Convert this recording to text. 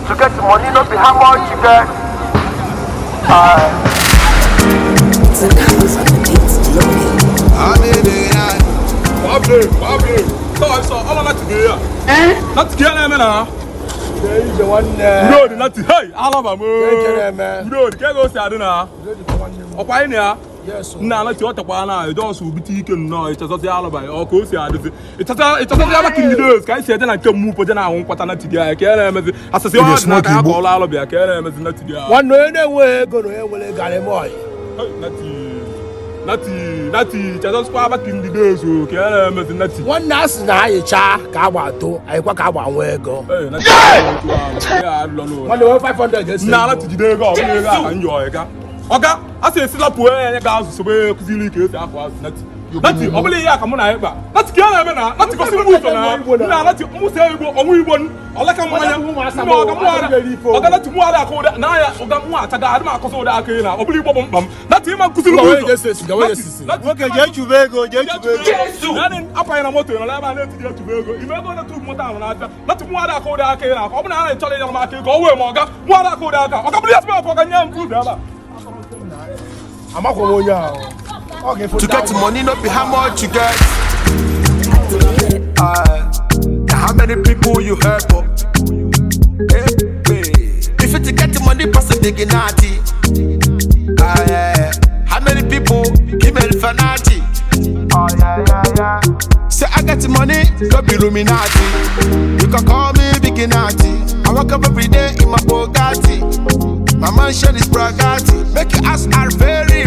To get the money, not be how much you get. The colors on the beats loading. Pablo. So, all not together. Not together, man. There is the one. Bro, not hey, Alabama. Man. Bro, the go say adina. Opainia. Yes. Na na ti otakwana, e don so biti ike no, it just Alabama. O ko say adisi. It just Alabama kindidos. Kai say na nke mu poje na ahun kwata na tidia. Ke na emezi. Asase o na ka ko la Alabama. Ke na emezi na tidia. One no enwe go no enwe gare moy. Nati, just kwa ba kindidos o. Ke na emezi nati. One nas na ayicha ka agba to, ayikwa ka agba nwe ego. Eh, nati. Yeah, lolo. One no 500 just. Na nati jide ego, o ga ka njo eka. Oga, ase esila po enye ga azu sobe kuzili ke ese afọ azu nati. Nati, obele ya ka mụ na ekpa. Nati ke na eme na, nati ko si mu so na. Na nati mu se Igbo, onwu Igbo nu. Olaka mmanya. Oga mu ara. Oga nati mu ara ko da na ya, oga mu ata ga adima akoso da aka na. Obele Igbo bombam. Nati ma kuzili mu so. Okay, je chubego. Nani apa na moto na la ba na ti je chubego. Imego na tu moto na ata. Nati mu ara ko da aka na. Obu na na chole na ma ka ko we mo oga. Mu ara ko da aka. Oga buli asbe ko ga nyam fu da ba. To get the money, not be how much you get. How many people you help up? If you to get the money, pass a big naughty. How many people give me the fanati? Say I get the money, go be Illuminati. You can call me big naughty. I wake up every day in my Bugatti. My mansion is Bragatti. Make you ask our very